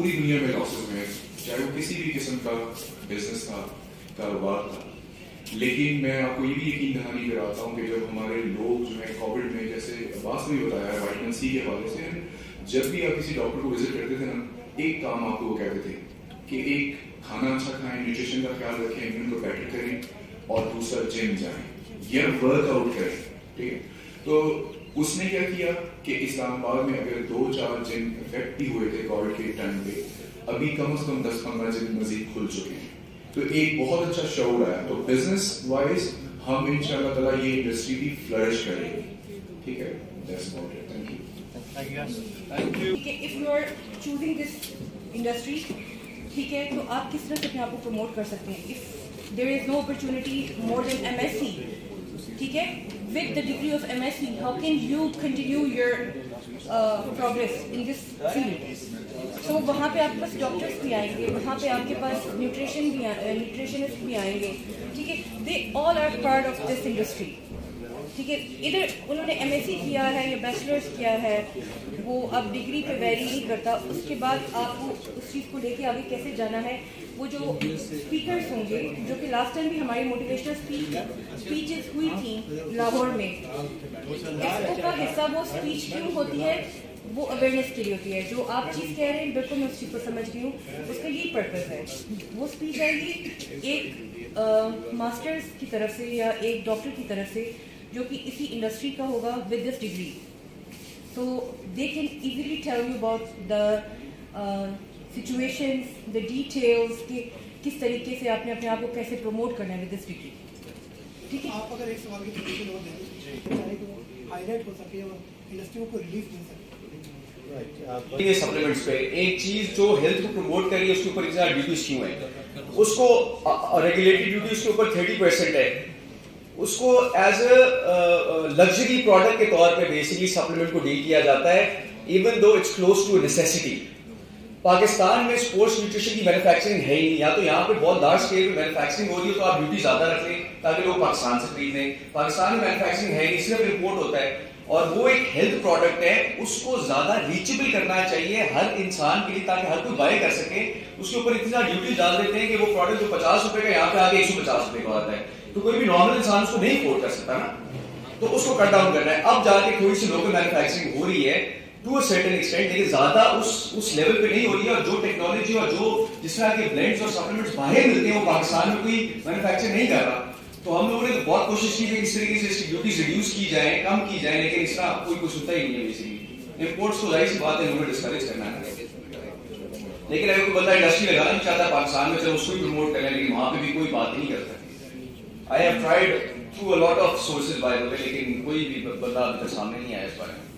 پوری دنیا میں لاسز میں، چاہے وہ کسی بھی قسم کا بزنس تھا، کاروبار تھا. لیکن میں آپ کو یہ بھی یقین دہانی کراتا ہوں کہ جب ہمارے لوگ جو ہے کووڈ میں، جیسے عباس نے بھی بتایا وائٹامن سی کے حوالے سے، جب بھی آپ کسی ڈاکٹر کو وزٹ کرتے تھے نا، ایک کام آپ کو وہ کہتے تھے کہ ایک کھانا اچھا کھائیں، نیوٹریشن کا خیال رکھیں، امیون کو بیٹر کریں، اور دوسرا جم جائیں یا ورک آؤٹ کریں. ٹھیک ہے. تو اس نے کیا کیا کہ اسلام آباد میں اگر 2-4 جم افیکٹ بھی ہوئے تھے کووڈ کے ٹائم پہ، ابھی کم از کم 10-15 جم مزید کھل چکے ہیں. تو ایک بہت اچھا شعور آیا. تو بزنس وائز ہم ان شاء اللہ تعالیٰ یہ انڈسٹری بھی فلرش کریں گے. ٹھیک ہے. That's about it. Thank you. Thank you. If you are choosing this industry, ٹھیک ہے، تو آپ کس طرح سے اپنے آپ کو پروموٹ کر سکتے ہیں؟ If there is no opportunity more than MSc, ٹھیک ہے، with the degree of MSc, how can you continue your progress in this field? تو وہاں پہ آپ کے پاس ڈاکٹرس بھی آئیں گے، وہاں پہ آپ کے پاس نیوٹریشنسٹ بھی آئیں گے. ٹھیک ہے. They all are part of this industry. ٹھیک ہے. ادھر انہوں نے ایم ایس سی کیا ہے یا بیچلرس کیا ہے، وہ اب ڈگری پہ ویری نہیں کرتا. اس کے بعد آپ کو اس چیز کو لے کے آگے کیسے جانا ہے. وہ جو اسپیکرس ہوں گے، جو کہ لاسٹ ٹائم بھی ہماری موٹیویشنل اسپیچز ہوئی تھیں لاہور میں، ایکسپو کا حصہ وہ اسپیچ کیوں ہوتی ہے؟ وہ اویئرنیس کے لیے ہوتی ہے. جو آپ چیز کہہ رہے ہیں بالکل میں اس چیز کو سمجھ گئی ہوں. اس کا یہی پرپز ہے. وہ اسپیچ آئے گی ایک ماسٹرز کی طرف سے یا ایک ڈاکٹر کی طرف سے جو کہ اسی انڈسٹری کا ہوگا ود دس ڈگری. تو they can easily tell you about the situations, the details, کہ کس طریقے سے آپ نے اپنے آپ کو کیسے پروموٹ کرنا ہے ود دس ڈگری. ٹھیک ہے. آپ اگر ایک سوال کی پوزیشن اور دیں چاہے کہ وہ ہائی لائٹ ہو سکے اور انڈسٹری کو ریلیف مل سکے. سپلیمنٹس پہ ایک چیز جو ہیلتھ کو پروموٹ کر رہی ہے، اس کے اوپر اتنا ڈیوٹیز کیوں ہے؟ اس کو ریگولیٹری ڈیوٹی اس کے اوپر 30% ہے. اس کو ایز اے لگژری پروڈکٹ کے طور پہ بیسکلی سپلیمنٹ کو ڈیل کیا جاتا ہے، even though it's close to necessity. Pakistan میں اسپورٹس نیوٹریشن کی مینوفیکچرنگ ہے ہی نہیں. یا تو یہاں پہ بہت لارج اسکیل پہ مینوفیکچرنگ ہو رہی ہے تو آپ ڈیوٹی زیادہ رکھ لیں تاکہ لوگ پاکستان سے خرید لیں. پاکستان میں مینوفیکچرنگ ہے نہیں، صرف امپورٹ ہوتا ہے، اور وہ ایک ہیلتھ پروڈکٹ ہے. اس کو زیادہ ریچیبل کرنا چاہیے ہر انسان کے لیے تاکہ ہر کوئی بائی کر سکے. اس کے اوپر اتنی زیادہ ڈیوٹی ڈال دیتے ہیں کہ وہ پروڈکٹ جو 50 روپے کا یہاں پہ آ کے 150 روپے کا آتا ہے، تو کوئی بھی نارمل انسان اس کو نہیں افورڈ کر سکتا نا. تو اس کو کٹ ڈاؤن کرنا ہے. اب جا کے تھوڑی سی لوکل مینوفیکچرنگ ہو رہی ہے ٹو اے سرٹن ایکسٹینٹ، لیکن زیادہ اس لیول پہ نہیں ہو رہی ہے. اور جو ٹیکنالوجی اور جو جس طرح کے بلینڈز اور سپلیمنٹس باہر ملتے ہیں وہ پاکستان میں کوئی مینوفیکچر نہیں کر رہا. تو ہم لوگوں نے بہت کوشش کی کہ اس طریقے سے اس کی ڈیوٹیز ریڈیوس کی جائیں، کم کی جائیں، لیکن اس طرح کوئی سنتا ہی نہیں ہے. بیسیکلی امپورٹس کو ظاہر سی بات ہے انہوں نے ڈسکریج کرنا ہے. لیکن اگر کوئی بندہ انڈسٹری لگانا نہیں چاہتا پاکستان میں، چلو اس کو بھی پروموٹ کریں، لیکن وہاں پہ بھی کوئی بات نہیں کرتا. I have tried through a lot of sources by the way, لیکن کوئی بھی بندہ ابھی تک سامنے نہیں آیا اس بارے میں.